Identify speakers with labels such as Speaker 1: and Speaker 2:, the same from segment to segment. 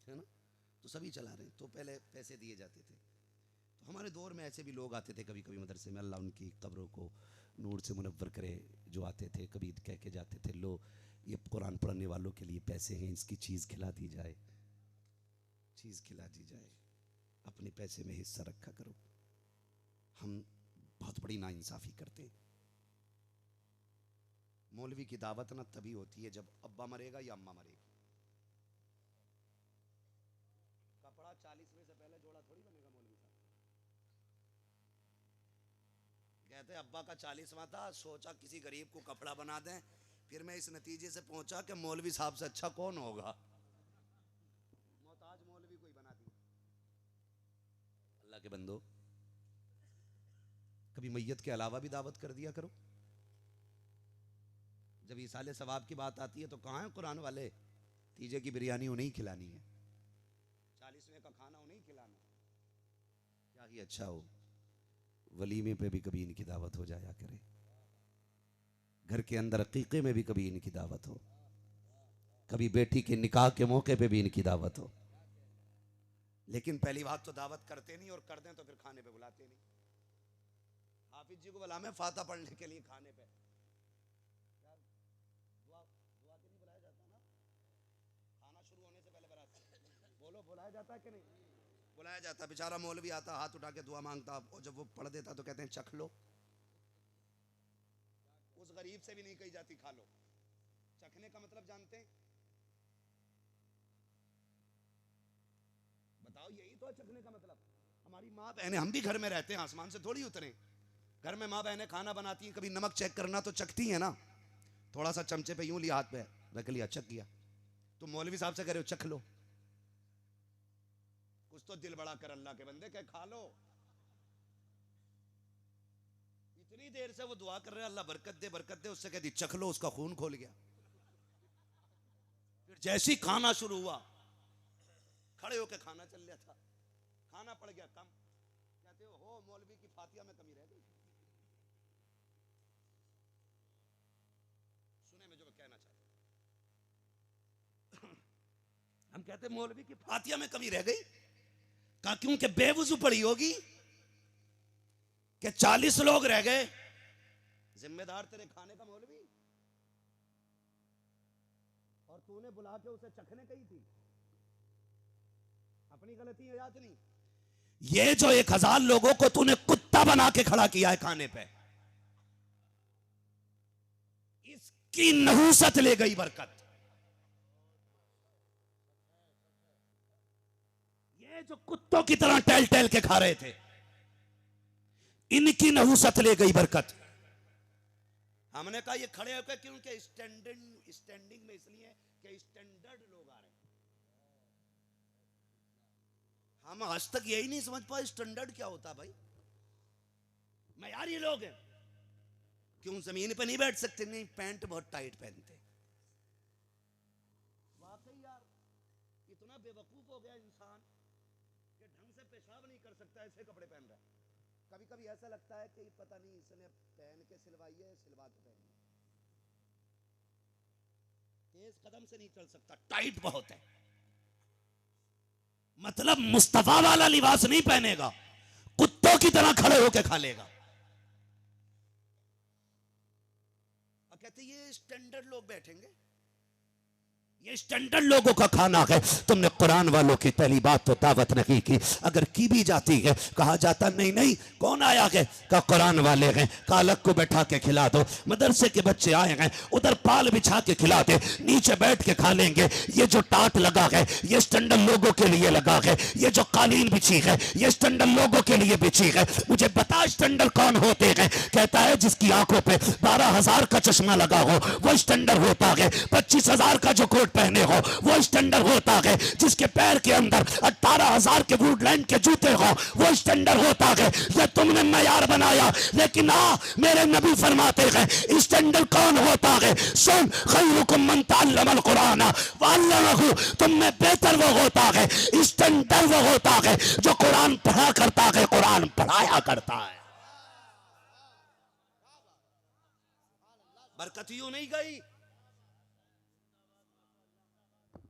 Speaker 1: है ना, तो सभी चला रहे हैं। तो पहले पैसे दिए जाते थे। तो हमारे दौर में ऐसे भी लोग आते थे कभी कभी मदरसे में, अल्लाह उनकी कब्रों को नूर से मुनव्वर करे, जो आते थे कभी कह के जाते थे, लो ये कुरान पढ़ने वालों के लिए पैसे हैं, इसकी चीज़ खिला दी जाए, चीज़ खिला दी जाए, अपने पैसे में हिस्सा रखा करो। हम बहुत बड़ी नाइंसाफ़ी करते हैं। मौलवी की दावत ना तभी होती है जब अब्बा मरेगा या अम्मा मरेगी। कपड़ा 40वें से पहले जोड़ा थोड़ी बनेगा मौलवी साहब। कहते अब्बा का 40वां था, सोचा किसी गरीब को कपड़ा बना दें, फिर मैं इस नतीजे से पहुंचा कि मौलवी साहब से अच्छा कौन होगा, मोहताज मौलवी को ही बना दिया। अल्लाह के बंदो, कभी मैयत के अलावा भी दावत कर दिया करो। जब इसाले सवाब की बात आती है तो कहाँ है कुरान वाले, तीजे की बिरयानी उन्हें खिलानी है, 40वें का खाना उन्हें खिलाना, क्या ही अच्छा हो। वलीमे पे भी कभी इनकी दावत हो जाया करे, घर के अंदर अकीके में भी कभी इनकी दावत हो, कभी बेटी के निकाह के मौके पे भी इनकी दावत हो। लेकिन पहली बात तो दावत करते नहीं, और कर दें तो फिर खाने पे बुलाते नहीं। हाफिज जी को बुला में फाता पढ़ने के लिए खाने पे, यार दुआ दुआ के नहीं बुलाया जाता ना, खाना शुरू होने से पहले बरात बोलो, बुलाया जाता है कि नहीं बुलाया जाता। बेचारा मौलवी आता, हाथ उठा के दुआ मांगता, और जब वो पढ़ देता तो कहते हैं चख लो। उस गरीब से भी नहीं कही जाती खा लो। चखने का मतलब जानते हैं? बताओ, यही तो है चखने का मतलब। हमारी माँ बहनें, हम भी घर में रहते हैं, आसमान से थोड़ी उतरे। घर में माँ बहनें खाना बनाती हैं, कभी नमक चेक करना तो चखती हैं ना, थोड़ा सा चमचे पे यूं लिया, हाथ पे रख लिया, चख गया। तो मौलवी साहब से कह रहे हो चख लो, कुछ तो दिल बड़ा कर अल्लाह के बंदे, कह खा लो। इतनी देर से वो दुआ कर रहे हैं अल्लाह बरकत दे बरकत दे, उससे कह दी चख लो, उसका खून खोल गया। फिर जैसी खाना शुरू हुआ, खड़े होकर खाना चल रहा था, खाना पड़ गया कम, कहते हो मौलवी की फातिया में कमी रह गई। सुने में जो मैं कहना चाहता हूं, हम कहते मौलवी की फातिया में कमी रह गई, कहा क्योंकि बेवजू पड़ी होगी कि 40 लोग रह गए, जिम्मेदार तेरे खाने का मौलवी, और तूने बुला के उसे चखने कही थी। अपनी गलती है याद नहीं? ये जो 1000 लोगों को तूने कुत्ता बना के खड़ा किया है खाने पे, इसकी नहूसत ले गई बरकत। ये जो कुत्तों की तरह टहल टहल के खा रहे थे, इनकी नहूसत ले गई बरकत। हमने कहा ये खड़े होकर क्योंकि स्टैंडिंग में इसलिए कि स्टैंडर्ड लोग आ रहे हैं। हम आज तक यही नहीं समझ पाए स्टैंडर्ड क्या होता भाई। मैं यार ये लोग हैं, क्यों जमीन पे नहीं बैठ सकते? नहीं, पैंट बहुत टाइट पहनते। वाकई यार, इतना बेवकूफ हो गया इंसान कि ढंग से पेशाब नहीं कर सकता, ऐसे कपड़े पहन रहा है। कभी कभी ऐसा लगता है कि पता नहीं इसने पहन के सिलवाई है, सिलवा के पहनी है। तेज कदम से नहीं चल सकता, टाइट बहुत है। मतलब मुस्तफा वाला लिबास नहीं पहनेगा, कुत्तों की तरह खड़े होकर खा लेगा। और कहते ये स्टैंडर्ड लोग बैठेंगे, ये स्टैंडर्ड लोगों का खाना है। तुमने कुरान वालों की पहली बात तो दावत नहीं की, अगर की भी जाती है कहा जाता नहीं नहीं कौन आया है, का कुरान वाले हैं, का अलग को बैठा के खिला दो। मदरसे के बच्चे आए हैं, उधर पाल बिछा के खिला दे, नीचे बैठ के खा लेंगे। ये जो टाट लगा है ये स्टैंडर्ड लोगों के लिए लगा है, ये जो कालीन बिछी है ये स्टैंडर्ड लोगों के लिए बिछी है। मुझे बता स्टैंडर्ड कौन होते हैं? कहता है जिसकी आंखों पे 12,000 का चश्मा लगा हो वो स्टैंडर्ड होता है, 25,000 का जो कोट पहने हो वो स्टैंडर्ड होता है, जिसके पैर के अंदर 18,000 के वुडलैंड के जूते हो वो स्टैंडर्ड होता है। ये तुमने मयार बनाया, लेकिन मेरे नबी फरमाते हैं स्टैंडर्ड कौन होता है? सुन, खैरुकुम मन तअल्लमल कुरान व अल्लमहु, तुम में बेहतर वो होता है, स्टैंडर्ड वो होता है जो कुरान पढ़ा करता है, कुरान पढ़ाया करता है। बरकत यूं नहीं गई।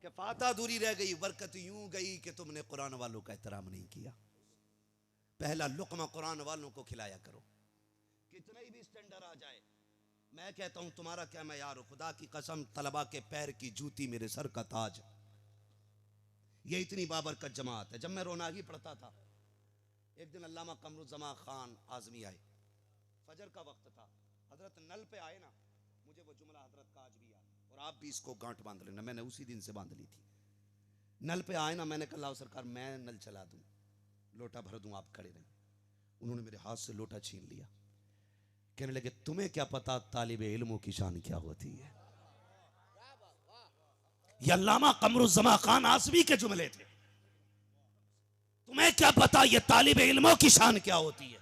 Speaker 1: कि फाता दूरी रह गई, बरकत यूं गई कि तुमने कुरान वालों का एहतराम नहीं किया। पहला लुकमा कुरान वालों को खिलाया करो, कितना ही भी स्टैंडर्ड आ जाए। मैं कहता हूं तुम्हारा क्या मैयार हो, खुदा की कसम तलबा के पैर की जूती मेरे सर का ताज। ये इतनी बाबरकत जमात है। जब मैं रोनागी पढ़ता था, एक दिन अल्लामा कमरुज़्ज़मा खान आज़मी आए, फजर का वक्त था, हजरत नल पे आए ना, मुझे वो जुमला हजरत का आज भी याद, और आप भी इसको गांठ बांध लेना, मैंने उसी दिन से बांध ली थी। नल पे आए ना, मैंने कहा सरकार मैं नल चला दूं, लोटा भर दूं, आप खड़े रहें। उन्होंने मेरे हाथ से लोटा छीन लिया, कहने लगे तुम्हें क्या पता तालिबे इल्मों की शान क्या होती है। ये अल्लामा कमरुज़्ज़मा खान आज़मी के जुमले थे। तुम्हें क्या पता ये तालिबे इल्मों की शान क्या होती है।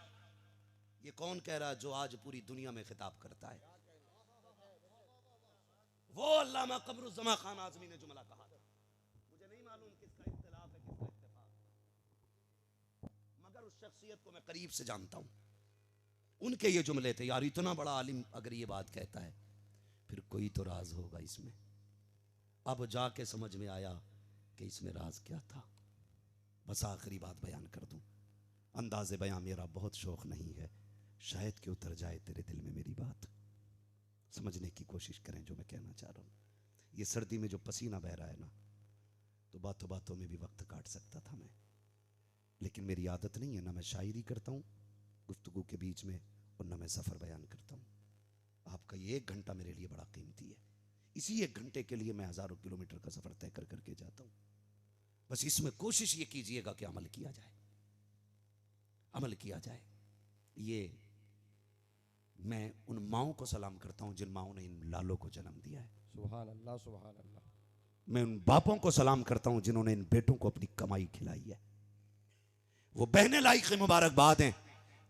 Speaker 1: ये कौन कह रहा है जो आज पूरी दुनिया में खिताब करता है? वो अल्लामा कमरुज़्ज़मा खान आज़मी ने जुमला कहा। मुझे नहीं मालूम किसका इख्तिलाफ है किसका इत्तेफाक, मगर उस शख्सियत को मैं करीब से जानता हूं। उनके ये जुमले थे, यार इतना बड़ा आलिम अगर ये बात कहता है फिर कोई तो राज होगा इसमें। अब जाके समझ में आया कि इसमें राज क्या था। बस आखिरी बात बयान कर दूं, अंदाज़े बयां मेरा बहुत शौक नहीं है, शायद कि उतर जाए तेरे दिल में मेरी बात। समझने की कोशिश करें जो मैं कहना चाह रहा हूं। ये सर्दी में जो पसीना बह रहा है ना, तो बातों बातों में भी वक्त काट सकता था मैं, लेकिन मेरी आदत नहीं है, ना मैं शायरी करता हूं गुफ्तगू के बीच में, और ना मैं सफ़र बयान करता हूं। आपका ये 1 घंटा मेरे लिए बड़ा कीमती है। इसी 1 घंटे के लिए मैं हज़ारों किलोमीटर का सफ़र तय कर करके जाता हूं। बस इसमें कोशिश ये कीजिएगा कि अमल किया जाए, अमल किया जाए। ये मैं उन माओं को सलाम करता हूं जिन माओं ने इन लालों को जन्म दिया है।
Speaker 2: सुभान अल्लाह, सुभान अल्लाह।
Speaker 1: मैं उन बापों को सलाम करता हूं जिन्होंने इन बेटों को अपनी कमाई खिलाई है। वो बहनें लायक मुबारकबाद हैं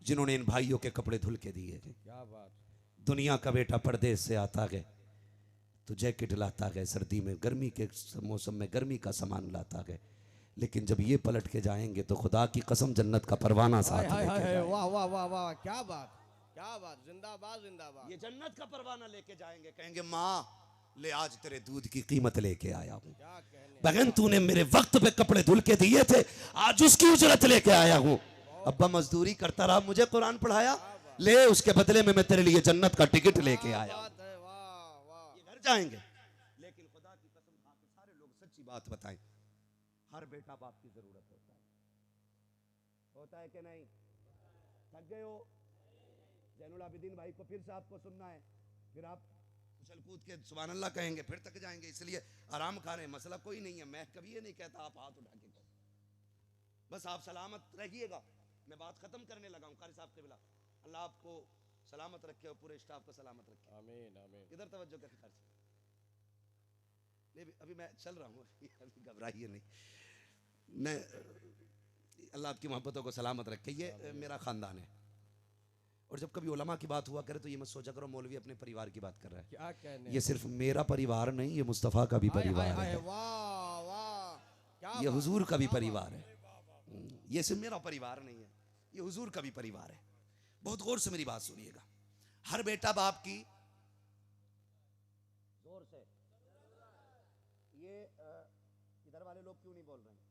Speaker 1: जिन्होंने इन भाइयों के कपड़े धुल के दिए हैं।
Speaker 2: क्या बात।
Speaker 1: दुनिया का बेटा परदेश से आता है तो जैकेट लाता है, सर्दी में गर्मी के मौसम में गर्मी का सामान लाता है, लेकिन जब ये पलट के जाएंगे तो खुदा की कसम जन्नत का परवाना साथ लेके जाएंगे।
Speaker 2: वाह वाह वाह वाह, क्या बात, क्या बात, जिंदाबाद जिंदाबाद।
Speaker 1: ये जन्नत का परवाना लेके जाएंगे, कहेंगे माँ ले आज तेरे दूध की कीमत लेके आया हूँ। बहन तूने मेरे वक्त पे कपड़े धुल के दिए थे, आज उसकी उजरत लेके आया हूँ। अब्बा मजदूरी करता रहा, मुझे कुरान पढ़ाया, ले उसके बदले में मैं तेरे लिए जन्नत का टिकट लेके आया। ये घर जाएंगे, लेकिन खुदा की कसम खा के सारे लोग सच्ची बात बताएं, हर बेटा बाप की जरूरत होता है कि नहीं? थक गए हो? जैनुल आबिदीन भाई को फिर से आपको सुनना है, फिर आप उछल कूद के सुभान अल्लाह कहेंगे, फिर थक जाएंगे, इसलिए आराम खा रहे हैं। मसला कोई नहीं है, मैं कभी ये नहीं कहता आप हाथ उठा के कहो, बस आप सलामत रहिएगा। मैं बात खत्म करने लगा हूँ। कारी साहब के बिला अल्लाह आपको सलामत रखे और पूरे स्टाफ को सलामत रखे।
Speaker 2: आमीन आमीन।
Speaker 1: इधर तवज्जो करें कारी साहब। अभी मैं चल रहा हूँ, अभी घबराइए नहीं। मैं अल्लाह आपकी मोहब्बतों को सलामत रखे। ये मेरा खानदान है, और जब कभी उलमा की बात हुआ करे तो ये मत सोचा करो मौलवी अपने परिवार की बात कर रहा है।
Speaker 2: क्या कहने,
Speaker 1: ये सिर्फ मेरा परिवार नहीं, ये मुस्तफ़ा का भी परिवार है,
Speaker 2: वाह वाह, क्या
Speaker 1: ये हुजूर का भी परिवार है। ये सिर्फ मेरा परिवार नहीं है, ये हुजूर का भी परिवार है। बहुत गौर से मेरी बात सुनिएगा। हर बेटा बाप की, जोर से, ये इधर वाले लोग क्यों नहीं बोल रहे हैं?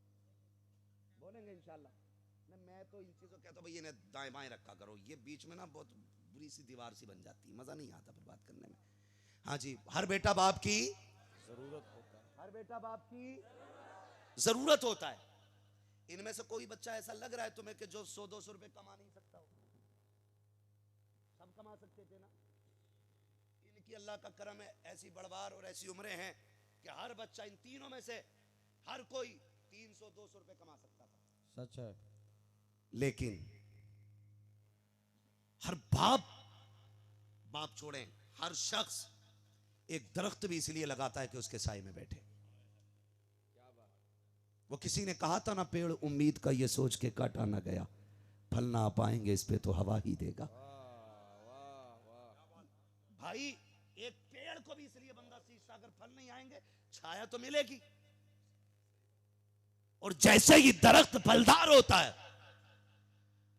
Speaker 1: बोलेंगे इंशाल्लाह। मैं तो इन चीज़ों कहता हूँ भाई इन्हें दाएं बाएं रखा करो, ये बीच में ना बहुत बुरी सी दीवार सी बन जाती है, मज़ा नहीं आता फिर बात करने में। हाँ जी, हर बेटा बाप की
Speaker 2: जरूरत होता है,
Speaker 1: हर बेटा बाप की ज़रूरत होता है। इनमें से कोई बच्चा ऐसा लग रहा है तुम्हें कि जो 100-200 रुपए कमा नहीं सकता हो? सब कमा सकते थे ना। इनकी अल्लाह का करम है, ऐसी बड़वार और ऐसी उम्रें हैं कि हर बच्चा इन तीनों में से हर कोई 300-200 रुपए कमा सकता था।
Speaker 2: सच है।
Speaker 1: लेकिन हर बाप छोड़ें, हर शख्स एक दरख्त भी इसलिए लगाता है कि उसके साए में बैठे। वो किसी ने कहा था ना, पेड़ उम्मीद का ये सोच के काटा ना गया, फल ना पाएंगे इस पे तो हवा ही देगा। भाई एक पेड़ को भी इसलिए बंदा सींचता, अगर फल नहीं आएंगे छाया तो मिलेगी। और जैसे ही दरख्त फलदार होता है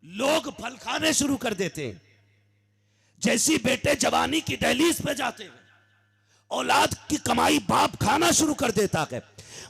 Speaker 1: लोग फल खाने शुरू कर देते हैं। जैसी बेटे जवानी की दहलीज पे जाते हैं औलाद की कमाई बाप खाना शुरू कर देता है।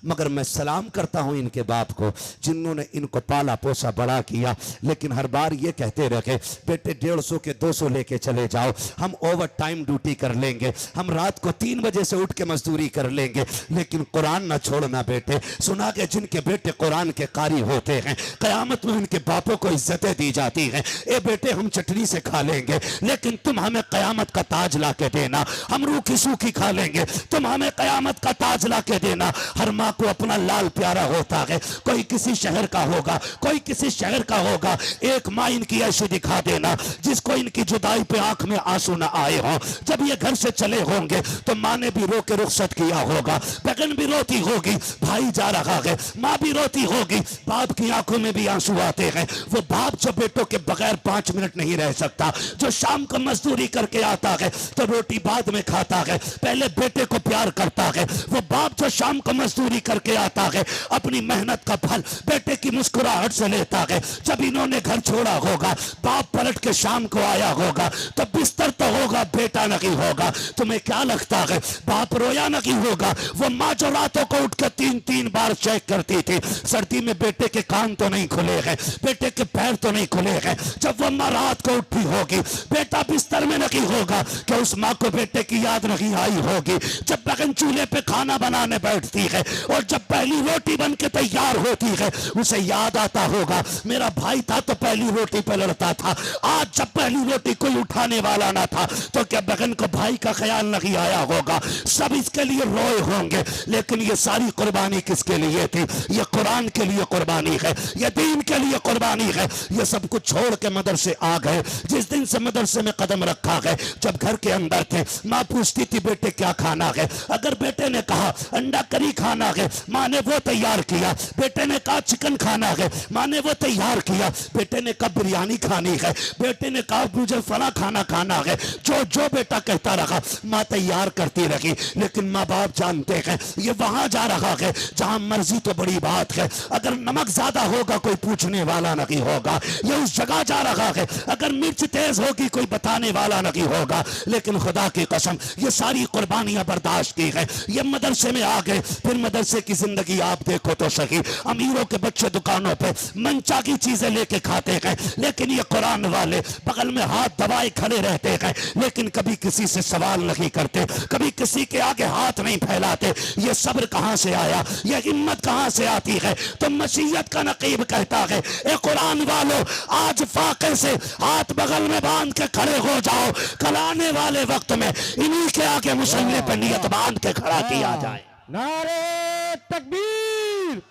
Speaker 1: मगर मैं सलाम करता हूं इनके बाप को जिन्होंने इनको पाला पोसा बड़ा किया, लेकिन हर बार ये कहते रहे बेटे 150 के 200 लेके चले जाओ, हम ओवर टाइम ड्यूटी कर लेंगे, हम रात को 3 बजे से उठ के मजदूरी कर लेंगे, लेकिन कुरान ना छोड़ना बेटे। सुना के जिनके बेटे कुरान के कारी होते हैं कयामत में उनके बापों को इज्जतें दी जाती हैं। ए बेटे हम चटनी से खा लेंगे लेकिन तुम हमें कयामत का ताज ला के देना, हम रूखी सूखी खा लेंगे तुम हमें कयामत का ताज ला के देना। हर माँ को अपना लाल प्यारा होता है, कोई किसी शहर का होगा, कोई किसी शहर का होगा। एक माँ इनकी ऐसी दिखा देना जिसको इनकी जुदाई पे आंख में आंसू ना आए हो। जब ये घर से चले होंगे तो माँ ने भी रो के रुखसत किया होगा, बहन भी रोती होगी, भाई जा रहा है, माँ भी रोती होगी, बाप की आंखों में भी आंसू आते हैं। वो बाप जो बेटों के बगैर 5 मिनट नहीं रह सकता, जो शाम को मजदूरी करके आता है तो रोटी बाद में खाता है, पहले बेटे को प्यार करता है। वो बाप जो शाम को मजदूरी करके आता है अपनी मेहनत का फल बेटे की मुस्कुराहट से लेता है। जब इन्होंने घर छोड़ा होगा बाप पलट के शाम को आया होगा तो बिस्तर तो होगा, बेटा नहीं होगा। तुम्हें क्या लगता है बाप रोया नहीं होगा? वो माँ जो रातों को उठ के 3-3 बार चेक करती थी सर्दी में बेटे के कान तो नहीं खुले हैं, बेटे के पैर तो नहीं खुले हैं। जब वो माँ रात को उठी होगी बेटा बिस्तर में नहीं होगा, क्या उस माँ को बेटे की याद नहीं आई होगी? जब बहन चूल्हे पे खाना बनाने बैठती है और जब पहली रोटी बन के तैयार होती है उसे याद आता होगा मेरा भाई था तो पहली रोटी पे लड़ता था, आज जब पहली रोटी कोई उठाने वाला ना था तो क्या बहन को भाई का ख्याल नहीं आया होगा? सब इसके लिए रोए होंगे, लेकिन ये सारी कुर्बानी किसके लिए थी? ये कुरान के लिए कुर्बानी है, ये दीन के लिए कुर्बानी है। ये सब कुछ छोड़ के मदरसे आ गए। जिस दिन से मदरसे में कदम रखा है, जब घर के अंदर थे माँ पूछती थी बेटे क्या खाना है, अगर बेटे ने कहा अंडा करी खाना है माँ ने वो तैयार किया, बेटे ने कहा चिकन खाना है माँ ने वो तैयार किया, बेटे ने कहा बिरयानी खानी है, बेटे ने कहा मुझे फला खाना है, जो जो बेटा कहता रहा माँ तैयार करती रही। लेकिन माँ बाप जानते हैं ये वहां जा रहा है जहां मर्जी तो बड़ी बात है, अगर नमक ज्यादा होगा कोई पूछने वाला नहीं होगा। ये उस जगह जा रहा है अगर मिर्च तेज होगी कोई बताने वाला नहीं होगा। लेकिन खुदा की कसम ये सारी कुर्बानियां बर्दाश्त की है, ये मदरसे में आ गए। फिर मदरसे की जिंदगी आप देखो तो सही, अमीरों के बच्चे दुकानों पे मनचा की चीजें लेके खाते हैं, लेकिन ये कुरान वाले बगल में हाथ दबाए खड़े रहते हैं, लेकिन कभी किसी से सवाल नहीं करते, कभी किसी के आगे हाथ नहीं फैलाते। ये सब्र कहां से आया, ये हिम्मत कहां से आती है? तो मसीहत का नकीब कहता है ए कुरान वालों आज फाके से हाथ बगल में बांध के खड़े हो जाओ, कल आने वाले वक्त में इन्हीं के आगे मुसल्ले पर नियत बांध के खड़ा किया जाए।
Speaker 2: नारे तकबीर,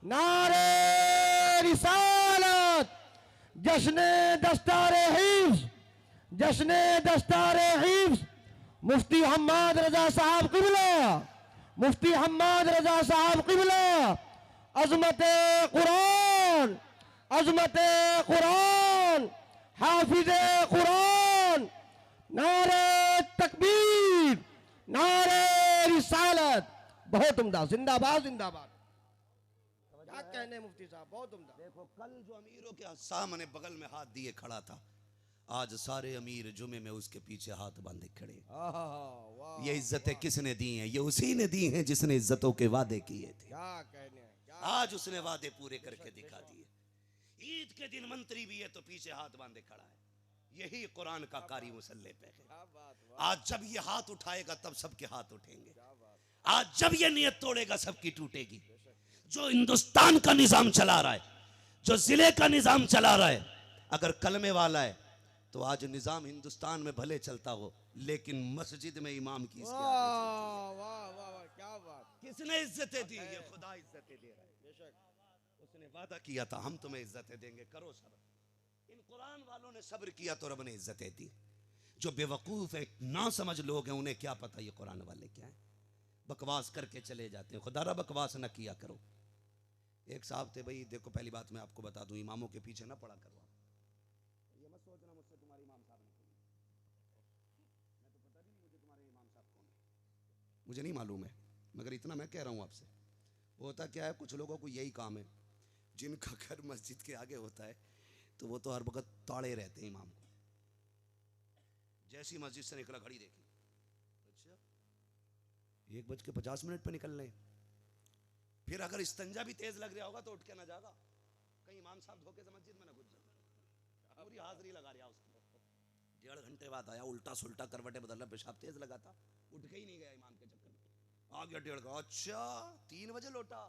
Speaker 2: नारे रिसालत, जश्ने दस्तारे हिफ्ज, जश्ने दस्तारे हिफ्ज, मुफ्ती हम्माद रजा साहब किबला, मुफ्ती हम्माद रजा साहब किबला, अजमत कुरान, अजमत कुरान, हाफिज कुरान, नारे तकबीर, नारे रिसालत। बहुत उम्दा, जिंदाबाद जिंदाबाद। क्या कहने मुफ्ती साहब, बहुत उम्दा।
Speaker 1: देखो कल जो अमीरों के सामने बगल में हाथ दिए खड़ा था, आज सारे अमीर जुमे में उसके पीछे हाथ बांधे खड़े। ये इज्जतें किसने दी हैं? ये उसी ने दी हैं जिसने इज्जतों के वादे किए थे।
Speaker 2: क्या कहने,
Speaker 1: आज उसने वादे पूरे करके दिखा दिए। ईद के दिन मंत्री भी है तो पीछे हाथ बांधे खड़ा है। यही कुरान का कारी मुसल्ले पे है। आज जब ये हाथ उठाएगा तब सबके हाथ उठेंगे। आज जब ये नियत तोड़ेगा सबकी टूटेगी। जो हिंदुस्तान का निजाम चला रहा है, जो जिले का निजाम चला रहा है, अगर कलमे वाला है तो आज निजाम हिंदुस्तान में भले चलता हो, लेकिन मस्जिद में इमाम की इसके आगे चलती है।
Speaker 2: वाह वाह वाह, क्या बात।
Speaker 1: किसने इज्जतें दी? ये खुदा इज्जतें दे रहा है। उसने वादा किया था हम तुम्हें इज्जतें देंगे, करो सब्र। इन कुरान वालों ने सब्र किया तो रब ने इज्जतें दी। जो बेवकूफ है ना समझ लोग हैं उन्हें क्या पता ये कुरान वाले क्या है, बकवास करके चले जाते हैं। खुदा बकवास ना किया करो। एक साहब थे, भाई देखो पहली बात मैं आपको बता दूं, इमामों के पीछे ना पड़ा करो। ये मत सोचना मुझसे तुम्हारे इमाम साहब ने, मैं तो पता नहीं मुझे तुम्हारे इमाम साहब कौन है, मुझे नहीं मालूम है, मगर इतना मैं कह रहा हूं आपसे। होता क्या है, कुछ लोगों को यही काम है, जिनका घर मस्जिद के आगे होता है तो वो तो हर वक्त ताड़े रहते हैं इमाम को। जैसी मस्जिद से निकला घड़ी देखी, अच्छा 1:50 पे निकल रहे हैं। फिर अगर इस्तंजा भी तेज लग रहा होगा तो उठ के ना जागा, कहीं इमाम साहब धोखे से मस्जिद में ना घुस जाए। पूरी हाजिरी लगा रहा उसको। 1.5 घंटे बाद आया, उल्टा सुल्टा करवटे बदला, पेशाब तेज लगा था, उठ के ही नहीं गया इमाम के चक्कर में। आ गया 1.5 का, अच्छा 3 बजे लौटा।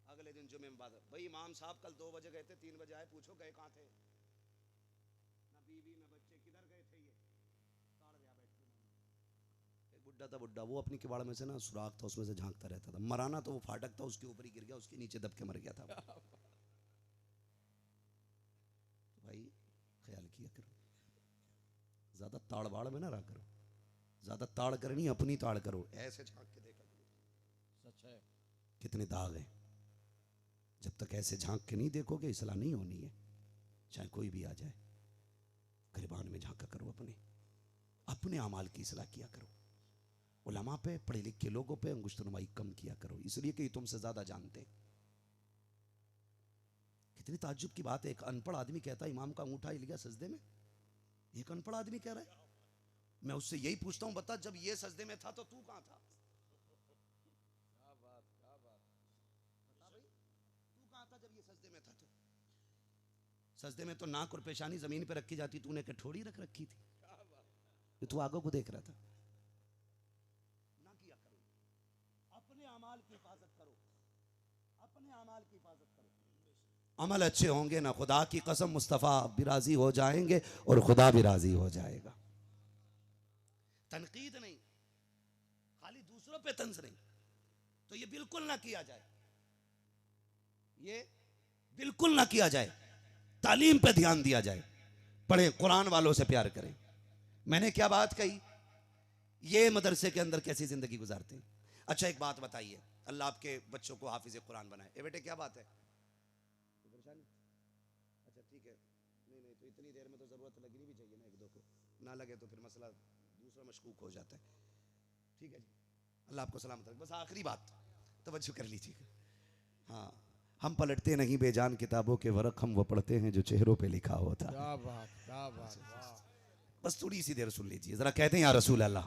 Speaker 1: अगले दिन जुमे में बात, भाई इमाम साहब कल 2 बजे गए थे, 3 बजे आए, पूछो गए कहाँ थे? ना बीवी ना बच्चे, किधर गए थे? ये ताड़ गया बैठ के। एक बुड्ढा था, बुड्ढा वो अपनी किवाड़ में से ना सुराख था, उसमें से झांकता रहता था। मराना तो वो फाटक था, उसके ऊपर ही गिर गया, उसके नीचे दब के मर गया था। भाई ख्याल किया करो, ज्यादा ताड़ बाड़ में ना रहा करो, ज्यादा ताड़ करनी अपनी ताड़ करो, ऐसे झांक के देखा करो।
Speaker 2: सच है।
Speaker 1: कितने दाग हैं, जब तक ऐसे झांक के नहीं देखोगे इसलाह नहीं होनी है, चाहे कोई भी आ जाए। गिरबान में झांका करो, अपने अमाल की इसलाह किया करो। उलमा पे, पढ़े लिखे लोगों पे अंगुश्तनुमाई कम किया करो, इसलिए कि तुमसे ज्यादा जानते हैं। कितनी ताज्जुब की बात है, एक अनपढ़ आदमी कहता है इमाम का अंगूठा हिल गया सजदे में। एक अनपढ़ आदमी कह रहा है, मैं उससे यही पूछता हूं, बता जब ये सजदे में था तो तू कहां था?
Speaker 2: क्या बात, क्या बात।
Speaker 1: बता भाई, तू कहां था जब ये सजदे में था? तो सजदे में तो नाक और पेशानी जमीन पे रखी जाती, तूने कठोड़ी रख रखी थी, तो तू आगे को देख रहा था। ना किया करो, अपने अमाल की हिफाजत करो, अपने अमाल की हिफाजत करो। अमल अच्छे होंगे ना, खुदा की कसम मुस्तफ़ा भी राजी हो जाएंगे और खुदा भी राजी हो जाएगा। तनकीद नहीं, खाली दूसरों पे तंज नहीं, तो ये बिल्कुल ना किया जाए, ये बिल्कुल ना किया जाए। तालीम पे ध्यान दिया जाए, पढ़ें, कुरान वालों से प्यार करें। मैंने क्या बात कही, ये मदरसे के अंदर कैसी जिंदगी गुजारते हैं। अच्छा एक बात बताइए, अल्लाह आपके बच्चों को हाफिज कुरान बनाए। ए बेटे क्या बात है? अच्छा ठीक है, नहीं तो इतनी देर में तो जरूरत लगनी भी चाहिए ना, एक दो को ना लगे तो फिर मसला दूसरा मशकूक हो जाता है। ठीक है जी, अल्लाह आपको सलामत रखे। बस आखिरी बात तवज्जो कर लीजिएगा। हाँ, हम पलटते नहीं बेजान किताबों के वरक, हम वो पढ़ते हैं जो चेहरों पे लिखा होता है।
Speaker 2: क्या बात, क्या बात, वाह।
Speaker 1: बस थोड़ी सी देर सुन लीजिए जरा, कहते हैं या रसूल अल्लाह।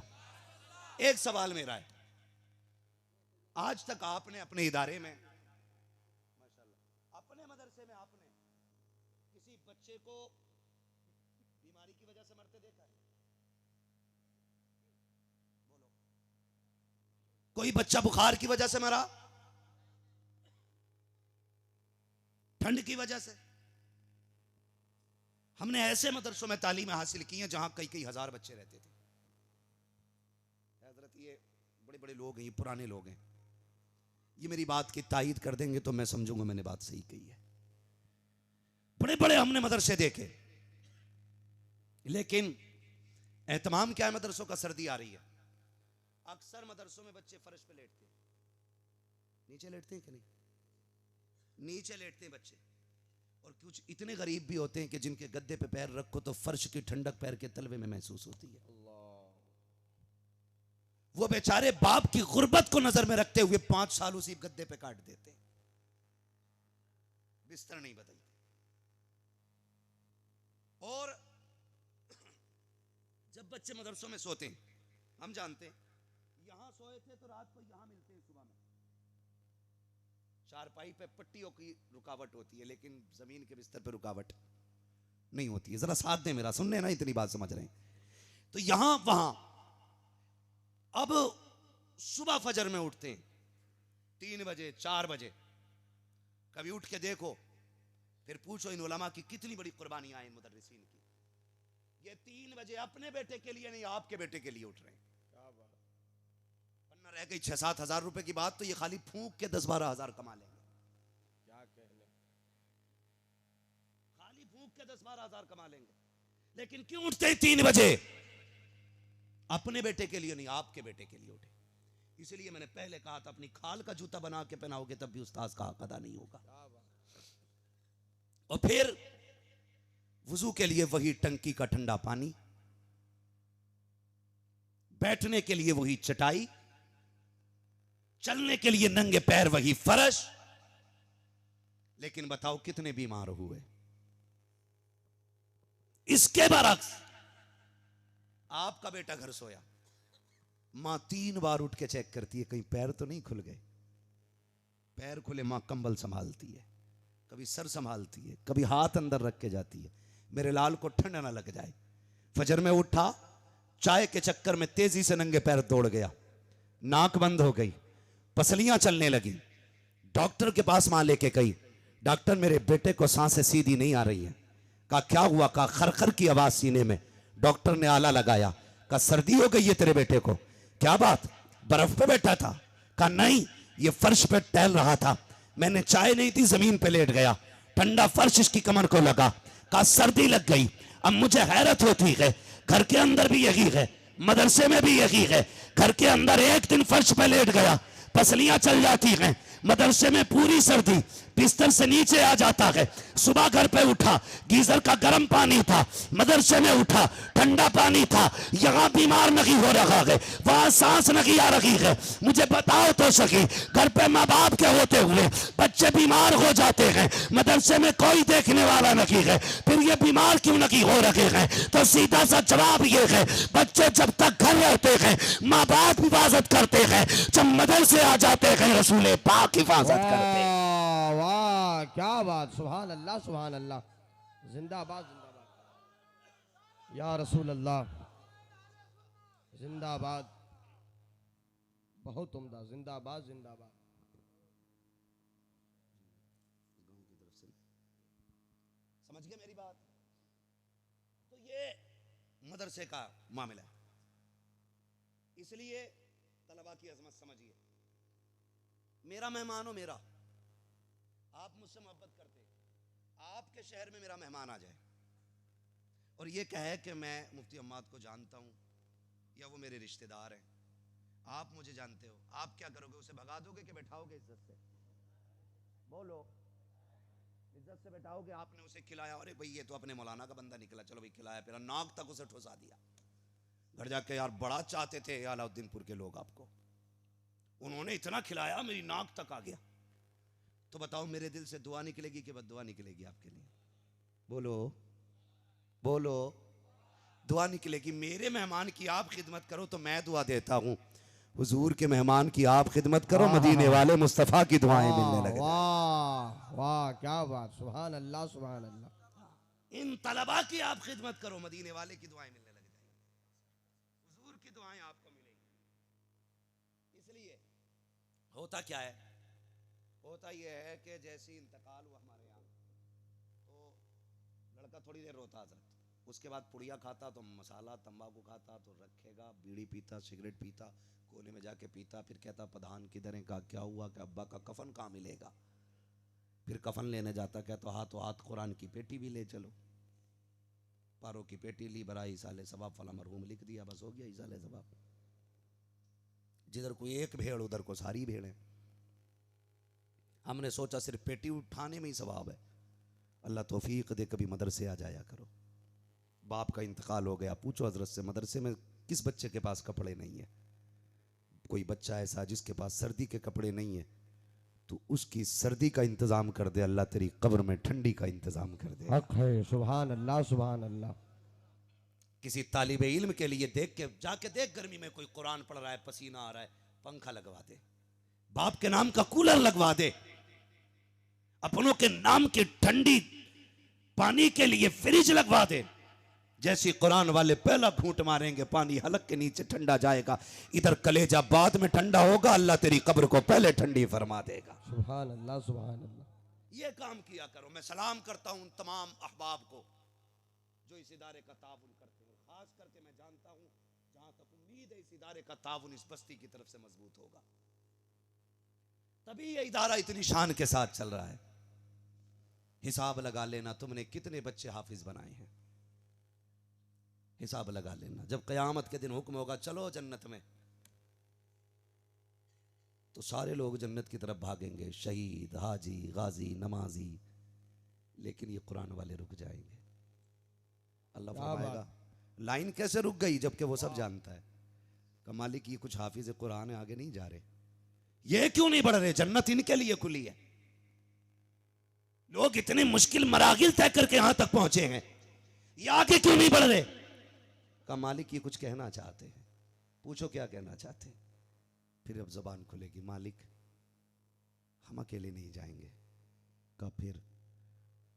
Speaker 1: एक सवाल मेरा है, आज तक आपने अपने इदारे में, माशाल्लाह, अपने मदरसे में आपने किसी बच्चे को बीमारी की वजह से मरते देखा है? बोलो, कोई बच्चा बुखार की वजह से मरा, ठंड की वजह से? हमने ऐसे मदरसों में तालीम हासिल की है जहां कई कई हजार बच्चे रहते थे। हजरत ये बड़े बड़े लोग हैं, ये पुराने लोग हैं, ये मेरी बात की तायीद कर देंगे तो मैं समझूंगा मैंने बात सही कही है। बड़े बड़े हमने मदरसे देखे, लेकिन एहतमाम क्या है मदरसों का? सर्दी आ रही है, अक्सर मदरसों में बच्चे फर्श पे लेटते हैं। नीचे लेटते हैं कि नहीं? नीचे लेटते हैं बच्चे, और कुछ इतने गरीब भी होते हैं कि जिनके गद्दे पे पैर रखो तो फर्श की ठंडक पैर के तलवे में महसूस होती है। वो बेचारे बाप की गुर्बत को नजर में रखते हुए 5 साल उसी गद्दे पे काट देते, बिस्तर नहीं बदलते। और जब बच्चे मदरसों में सोते हैं, हम जानते हैं, यहां सोए थे तो रात को यहां मिलते हैं सुबह में। चारपाई पे पट्टियों की रुकावट होती है, लेकिन जमीन के बिस्तर पे रुकावट नहीं होती है। जरा साथ दे मेरा, सुनने ना, इतनी बात समझ रहे हैं। तो यहां वहां, अब सुबह फजर में उठते हैं 3 बजे 4 बजे, कभी उठ के देखो, फिर पूछो इन उलमा की कितनी बड़ी कुर्बानियां हैं मुदर्रिसीन की। ये 3 बजे अपने बेटे के लिए नहीं, आपके बेटे के लिए उठ रहे हैं। वरना रह गई 6-7 हजार रुपए की बात, तो ये खाली फूंक के 10-12 हजार कमा लेंगे।
Speaker 2: क्या कहने,
Speaker 1: खाली फूंक के 10-12 हजार कमा लेंगे। लेकिन क्यों उठते हैं 3 बजे? अपने बेटे के लिए नहीं, आपके बेटे के लिए उठे। इसलिए मैंने पहले कहा था, अपनी खाल का जूता बना के पहनाओगे तब भी उस्ताद का हक अदा नहीं होगा। और फिर वुजू के लिए वही टंकी का ठंडा पानी, बैठने के लिए वही चटाई, चलने के लिए नंगे पैर वही फर्श। लेकिन बताओ कितने बीमार हुए? इसके बरक्स आपका बेटा घर सोया, माँ 3 बार उठ के चेक करती है कहीं पैर तो नहीं खुल गए। पैर खुले माँ कंबल संभालती है, कभी सर संभालती है, कभी हाथ अंदर रख के जाती है मेरे लाल को ठंड ना लग जाए। फजर में उठा, चाय के चक्कर में तेजी से नंगे पैर दौड़ गया, नाक बंद हो गई, पसलियां चलने लगी। डॉक्टर के पास मां लेके गई, डॉक्टर मेरे बेटे को सांसें सीधी नहीं आ रही हैं। कहा क्या हुआ? कहा खरखर की आवाज सीने में। डॉक्टर ने आला लगाया, कहा सर्दी हो गई है तेरे बेटे को। क्या बात? बर्फ पे बैठा था? कहा नहीं, ये फर्श पे टहल रहा था, मैंने चाय नहीं थी, जमीन पे लेट गया, ठंडा फर्श इसकी कमर को लगा। कहा सर्दी लग गई। अब मुझे हैरत होती है, घर के अंदर भी यही है, मदरसे में भी यही है। घर के अंदर एक दिन फर्श पे लेट गया, पसलियां चल जाती हैं, मदरसे में पूरी सर्दी, बिस्तर से नीचे आ जाता है। सुबह घर पे उठा, गीजर का गर्म पानी था, मदरसे में उठा, ठंडा पानी था। यहाँ बीमार नहीं हो रहा है, वहां सांस नहीं आ रही है। मुझे बताओ तो सही, घर पे माँ बाप के होते हुए बच्चे बीमार हो जाते हैं, मदरसे में कोई देखने वाला नहीं है, फिर ये बीमार क्यों नहीं हो रहे हैं? तो सीधा सा जवाब ये है, बच्चे जब तक घर रहते हैं माँ बाप हिफाजत करते हैं, जब मदरसे आ जाते हैं रसूल पाक हिफाजत करते हैं।
Speaker 2: वाह वाह, क्या बात, सुभान अल्लाह सुभान अल्लाह, जिंदाबाद जिंदाबाद या रसूल अल्लाह, जिंदाबाद, बहुत उम्दा, जिंदाबाद जिंदाबाद।
Speaker 1: समझ गए मेरी बात? तो ये मदरसे का मामला है, इसलिए तलबा की अजमत समझिए। मेरा मेहमान हो, मेरा, आप मुझसे मोहब्बत करते, आपके शहर में मेरा मेहमान आ जाए और ये कहे कि मैं मुफ्ती अम्माद को जानता हूं या वो मेरे रिश्तेदार हैं, आप मुझे जानते हो, आप क्या करोगे? उसे भगा दोगे कि बैठाओगे इज्जत से? बोलो, इज्जत से बैठाओगे? आपने उसे खिलाया, अरे भाई ये तो अपने मौलाना का बंदा निकला, चलो भाई खिलाया, फिर नाक तक उसे ठुसा दिया। घर जाके यार बड़ा चाहते थे अलाउद्दीनपुर के लोग आपको, उन्होंने इतना खिलाया मेरी नाक तक आ गया। तो बताओ मेरे दिल से दुआ निकलेगी कि बद्दुआ निकलेगी आपके लिए? बोलो बोलो, दुआ निकलेगी। मेरे मेहमान की आप खिदमत करो तो मैं दुआ देता हूं, हुजूर के मेहमान की आप खिदमत करो, मदीने वाले मुस्तफा की दुआएं मिलने लगे।
Speaker 2: वाह वाह, क्या बात, सुभान अल्लाह सुभान अल्लाह।
Speaker 1: इन तलबा की आप खिदमत करो, मदीने वाले की दुआएं मिलने लग जाएंगी, हुजूर की दुआएं आपको मिलेंगी। इसलिए होता क्या है? होता यह है कि जैसे इंतकाल हुआ हमारे यहाँ, तो लड़का थोड़ी देर रोता था, उसके बाद पुड़िया खाता तो मसाला तंबाकू खाता तो रखेगा, बीड़ी पीता, सिगरेट पीता, कोने में जाके पीता, फिर कहता प्रधान किधर है? कहा क्या हुआ? कि अब्बा का कफन कहाँ मिलेगा? फिर कफन लेने जाता, कहता हाथों हाथ कुरान की पेटी भी ले चलो, पारों की पेटी ली, बरा इसाले सवाब फला मरहूम लिख दिया, बस हो गया इसाले सवाब। जिधर कोई एक भेड़ उधर को सारी भेड़ें। हमने सोचा सिर्फ पेटी उठाने में ही सवाब है। अल्लाह तौफीक दे कभी मदरसे आ जाया करो। बाप का इंतकाल हो गया, पूछो हजरत से मदरसे में किस बच्चे के पास कपड़े नहीं है? कोई बच्चा ऐसा जिसके पास सर्दी के कपड़े नहीं है, तो उसकी सर्दी का इंतजाम कर दे, अल्लाह तेरी कब्र में ठंडी का इंतजाम कर दे।
Speaker 2: हक है, सुभान अल्लाह सुभान अल्लाह।
Speaker 1: किसी तालिबे इल्म के लिए देख के जाके देख, गर्मी में कोई कुरान पढ़ रहा है, पसीना आ रहा है, पंखा लगवा दे, बाप के नाम का कूलर लगवा दे, अपनों के नाम की ठंडी पानी के लिए फ्रिज लगवा दे। जैसी कुरान वाले पहला घूंट मारेंगे पानी हलक के नीचे ठंडा जाएगा, इधर कलेजा बाद में ठंडा होगा, अल्लाह तेरी कब्र को पहले ठंडी फरमा देगा।
Speaker 2: सुभान अल्लाह सुभान अल्लाह।
Speaker 1: ये काम किया करो। मैं सलाम करता हूं उन तमाम अहबाब को जो इस इदारे का ताउन करते हैं, खास करके मैं जानता हूं, जहां तक उम्मीद है इस इदारे का ताउन इस बस्ती की तरफ से मजबूत होगा, तभी ये इदारा इतनी शान के साथ चल रहा है। हिसाब लगा लेना तुमने कितने बच्चे हाफिज बनाए हैं, हिसाब लगा लेना। जब कयामत के दिन हुक्म होगा चलो जन्नत में, तो सारे लोग जन्नत की तरफ भागेंगे, शहीद, हाजी, गाजी, नमाजी, लेकिन ये कुरान वाले रुक जाएंगे। अल्लाह फरमाएगा लाइन कैसे रुक गई, जबकि वो सब जानता है। कमाली की कुछ हाफिज कुरान आगे नहीं जा रहे, ये क्यों नहीं बढ़ रहे? जन्नत इनके लिए खुली है। लोग इतने मुश्किल मरागिल तय करके यहां तक पहुंचे हैं, ये आगे क्यों नहीं बढ़ रहे? का मालिक ये कुछ कहना चाहते हैं। पूछो क्या कहना चाहते हैं। फिर अब जबान खुलेगी, मालिक हम अकेले नहीं जाएंगे। कब फिर?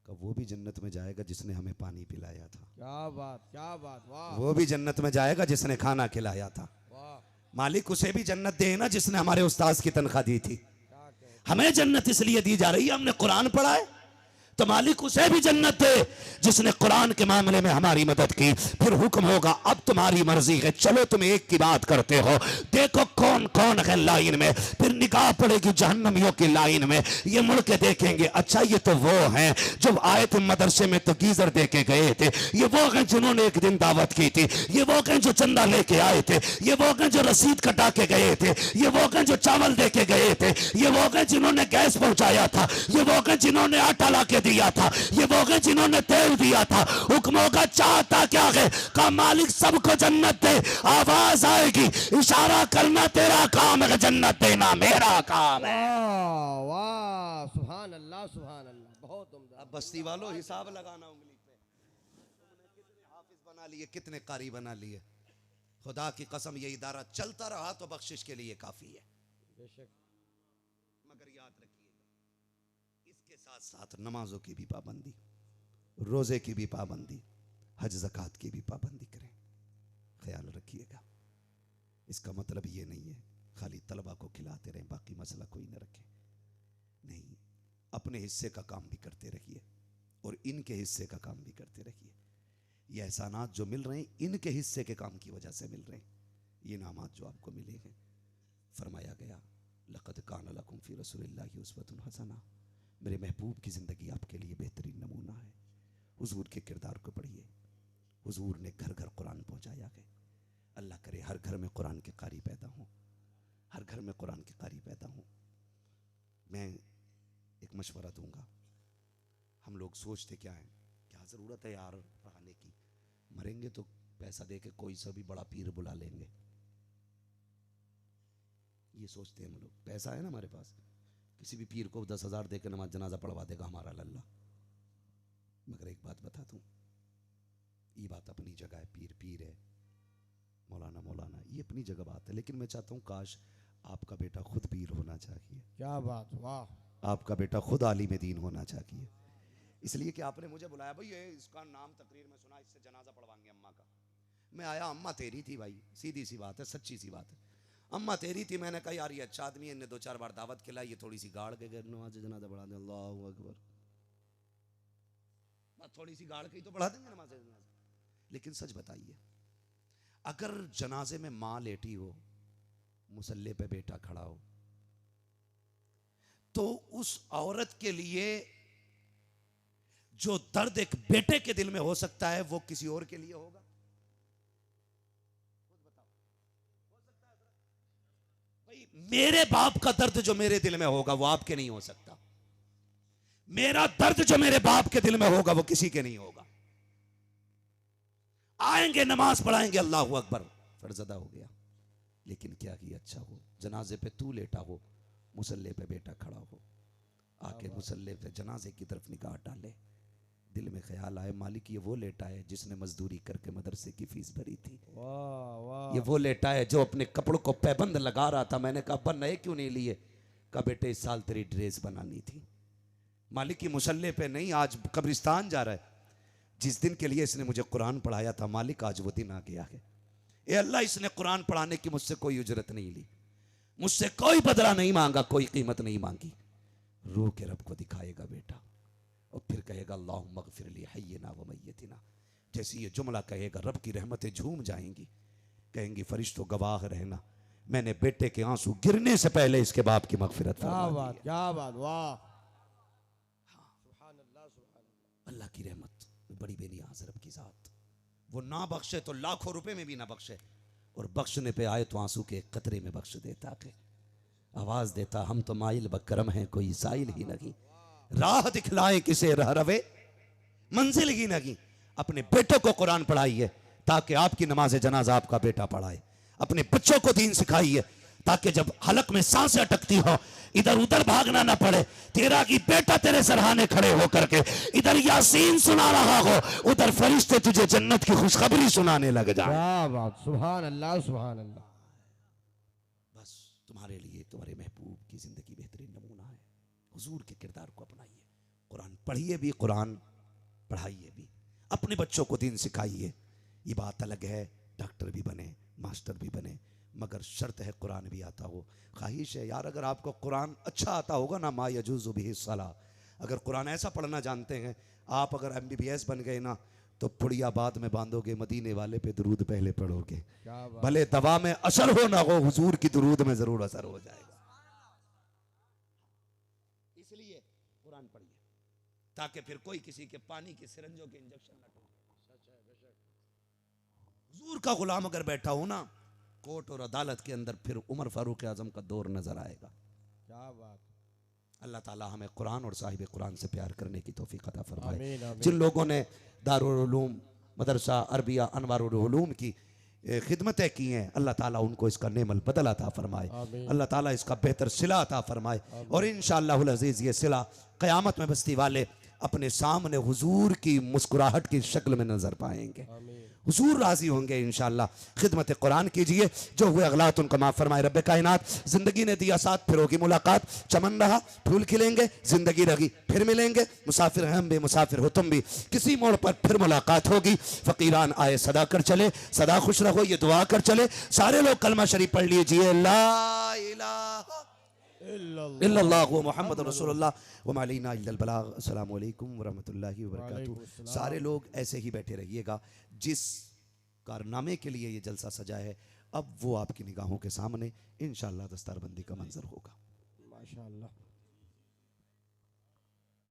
Speaker 1: कब वो भी जन्नत में जाएगा जिसने हमें पानी पिलाया था।
Speaker 2: क्या बात, वाह
Speaker 1: वो भी जन्नत में जाएगा जिसने खाना खिलाया था।
Speaker 2: वाह।
Speaker 1: मालिक उसे भी जन्नत दे ना जिसने हमारे उस्ताद की तनख्वाह दी थी।
Speaker 2: क्या कहते,
Speaker 1: हमें जन्नत इसलिए दी जा रही है हमने कुरान पढ़ा है, तो मालिक उसे भी जन्नत दे जिसने कुरान के मामले में हमारी मदद की। फिर हुक्म होगा अब तुम्हारी मर्जी है, चलो तुम एक की बात करते हो, देखो कौन कौन है लाइन में। फिर निगाह पड़ेगी जहन्नमियों की लाइन में, ये मुड़ के देखेंगे, अच्छा ये तो वो हैं जो आए थे मदरसे में तो गीजर दे के गए थे, ये वो हैं जिन्होंने एक दिन दावत की थी, ये वो हैं जो चंदा लेके आए थे, ये वो हैं जो रसीद कटा के गए थे, ये वो हैं जो चावल दे के गए थे, ये वो हैं जिन्होंने गैस पहुंचाया था, ये वो हैं जिन्होंने आटा ला के दिया था, ये वो हैं जिन्होंने तेल दिया था। हुक्म होगा चाहता क्या है, का मालिक सबको जन्नत दे। आवाज आएगी, इशारा करना तेरा काम है, जन्नत देना मेरा काम है।
Speaker 2: वाह वाह, सुभान अल्लाह सुभान अल्लाह, बहुत उम्दा।
Speaker 1: अब बस्ती वालों हिसाब लगाना उंगली पे, तुमने कितने हाफिज बना लिए, कितने कारी बना लिए। खुदा की कसम ये इदारा चलता रहा तो बख्शिश के लिए काफी है।
Speaker 2: बेशक।
Speaker 1: मगर याद रखिएगा, इसके साथ साथ नमाजों की भी पाबंदी, रोजे की भी पाबंदी, हज ज़कात की भी पाबंदी करें। ख्याल रखिएगा, इसका मतलब ये नहीं है खाली तलबा को खिलाते रहें बाकी मसला कोई न रखे। नहीं, अपने हिस्से का काम भी करते रहिए और इनके हिस्से का काम भी करते रहिए। ये एहसानात जो मिल रहे हैं इनके हिस्से के काम की वजह से मिल रहे हैं। ये इनामात जो आपको मिले हैं, फरमाया गया लक़द कान लकुम फ़ी रसूलिल्लाहि उस्वतुन हसना, मेरे महबूब की ज़िंदगी आपके लिए बेहतरीन नमूना है। हुजूर के किरदार को पढ़िए, हुजूर ने घर घर कुरान पहुँचाया है। अल्लाह करे हर घर में कुरान के कारी पैदा हों, हर घर में कुरान के कारी पैदा हों। मैं एक मशवरा दूंगा, हम लोग सोचते क्या है, क्या ज़रूरत है यार पढ़ाने की, मरेंगे तो पैसा दे के कोई सा भी बड़ा पीर बुला लेंगे, ये सोचते हैं हम लोग। पैसा है ना हमारे पास, किसी भी पीर को 10,000 दे के नमाज जनाजा पढ़वा देगा हमारा लल्ला। मगर एक बात बता दूं, ये बात अपनी जगह है, पीर पीर है, मौलाना मौलाना, ये अपनी जगह बात है। लेकिन मैं चाहता हूँ काश आपका बेटा खुद पीर होना चाहिए,
Speaker 2: क्या बात, वाह।
Speaker 1: आपका बेटा खुद आलिम दीन होना चाहिए। इसलिए कि आपने मुझे बुलाया, भाई ये इसका नाम तकरीर में सुना, इससे जनाजा पढ़वाएंगे अम्मा का। मैं आया, अम्मा तेरी थी भाई, सीधी सी बात है, सच्ची सी बात है, अम्मा तेरी थी। मैंने कहा यार ये अच्छा आदमी है, इन्हें 2-4 बार दावत खिलाई, ये थोड़ी सी गाड़ के नमाज जनाजा पढ़ा दे। अल्लाहू अकबर, थोड़ी सी गाड़ के ही तो पढ़ा देंगे नमाज जनाजा। लेकिन सच बताइए, अगर जनाजे में माँ लेटी हो, मुसल्ले पे बेटा खड़ा हो, तो उस औरत के लिए जो दर्द एक बेटे के दिल में हो सकता है वो किसी और के लिए होगा? भाई मेरे बाप का दर्द जो मेरे दिल में होगा वो आपके नहीं हो सकता, मेरा दर्द जो मेरे बाप के दिल में होगा वो किसी के नहीं होगा। आएंगे नमाज पढ़ाएंगे, अल्लाहू अकबर, फर्ज अदा हो गया। लेकिन क्या ही अच्छा हो, जनाजे पे तू लेटा हो, मुसल्ले पे बेटा खड़ा हो, आके मुसल्ले पे जनाजे की तरफ निगाह डाले, दिल में ख्याल आए मालिक ये वो लेटा है जिसने मजदूरी करके मदरसे की फीस भरी थी,
Speaker 2: वाह वाह।
Speaker 1: ये वो लेटा है जो अपने कपड़ों को पैबंद लगा रहा था। मैंने कहा अब्बा नए क्यों नहीं लिए? कहा बेटे इस साल तेरी ड्रेस बनानी थी। मालिक की मुसल्ले पे नहीं, आज कब्रिस्तान जा रहा है। जिस दिन के लिए इसने मुझे कुरान पढ़ाया था मालिक, आज वो दिन आ गया है। ए अल्लाह, इसने कुरान पढ़ाने की मुझसे कोई उजरत नहीं ली, मुझसे कोई बदला नहीं मांगा, कोई कीमत नहीं मांगी। रो के रब को दिखाएगा बेटा और फिर कहेगा अल्लाहुम्मा अग़फिर ली हय्यिना व मय्यितिना। जैसे ये जुमला कहेगा रब की रहमतें झूम जाएंगी, कहेंगी फरिश्तों गवाह रहना, मैंने बेटे के आंसू गिरने से पहले इसके बाप की मग़फ़िरत फरमा दी है।
Speaker 2: क्या बात, वाह। सुभान अल्लाह सुभान अल्लाह।
Speaker 1: अल्लाह की रहमत बड़ी बेनियाज रब की ज़ात, वो ना बख्शे तो लाखों रुपए में भी ना बख्शे, और बख्शने पे आए तो आंसू के एक कतरे में बख्श देता है। आवाज देता हम तो माइल बकरम हैं, कोई साइल ही नहीं, राह दिखलाए किसे रह रवे, मंजिल ही नहीं। अपने बेटों को कुरान पढ़ाइए ताकि आपकी नमाज जनाजा आपका बेटा पढ़ाए। अपने बच्चों को दीन सिखाइए ताकि जब हलक में सांसें अटकती हो इधर उधर भागना ना पड़े। तेरा की बेटा तेरे सरहाने खड़े होकर के इधर यासीन सुना रहा हो, उधर फरिश्ते तुझे जन्नत की खुशखबरी सुनाने लग जाए।
Speaker 2: क्या बात, सुभान अल्लाह सुभान अल्लाह।
Speaker 1: हुजूर के किरदार को अपनाइए, कुरान पढ़िए भी, कुरान पढ़ाइए भी, अपने बच्चों को दीन सिखाइए। ये बात अलग है डॉक्टर भी बने, मास्टर भी बने, मगर शर्त है कुरान भी आता हो। ख्वाहिश है यार अगर आपको कुरान अच्छा आता होगा ना, मा यजूज़ु बिही सलाह, अगर कुरान ऐसा पढ़ना जानते हैं आप, अगर MBBS बन गए ना तो पुड़िया बाद में बांधोगे, मदीने वाले पे दुरूद पहले पढ़ोगे।
Speaker 2: क्या बात।
Speaker 1: भले दवा में असर हो ना हो, हुजूर की दुरूद में जरूर असर हो जाएगा। इसलिए कुरान पढ़िए ताकि फिर कोई किसी के पानी के सिरंजों के इंजेक्शन ना टूटे। हुजूर का गुलाम अगर बैठा हो ना कोर्ट और अदालत के अंदर, फिर उमर फारूक आजम का दौर नजर आएगा।
Speaker 2: क्या बात।
Speaker 1: अल्लाह ताला हमें कुरान और साहिब कुरान से प्यार करने की तौफीक अता फरमाए।
Speaker 2: आमीन, आमीन।
Speaker 1: जिन लोगों ने दारुल उलूम मदरसा अरबिया अनवारुल उलूम की खिदमतें की हैं, अल्लाह ताला उनको इसका नेमल बदल अता फरमाए,
Speaker 2: आमीन।
Speaker 1: अल्लाह ताला इसका बेहतर सिला अता फरमाए। और इंशाअल्लाहुल अज़ीज़ ये सिला क़यामत में बस्ती वाले अपने सामने हुजूर की मुस्कुराहट की शक्ल में नजर पाएंगे, हुजूर राजी होंगे इंशाअल्लाह। खिदमत कुरान कीजिए, जो हुए अगलात उनको माफ़ फरमाए रब्बे कायनात। जिंदगी ने दिया साथ, फिर होगी मुलाकात, चमन रहा फूल खिलेंगे, जिंदगी रही फिर मिलेंगे, मुसाफिर हैं हम भी मुसाफिर हो तुम भी, किसी मोड़ पर फिर मुलाकात होगी। फकीरान आए सदा कर चले, सदा खुश रहो ये दुआ कर चले। सारे लोग कलमा शरीफ पढ़ लीजिए, ला इलाहा इल्लल्लाहु मुहम्मद रसूलुल्लाह व मा अलैना इल्लल बलाग। अस्सलामु अलैकुम व रहमतुल्लाहि व बरकातुहू। सारे लोग ऐसे ही बैठे रहिएगा। जिस कारनामे के लिए ये जलसा सजा है, अब वो आपकी निगाहों के सामने इंशाअल्लाह दस्तारबंदी का मंजर होगा।
Speaker 2: माशाअल्लाह।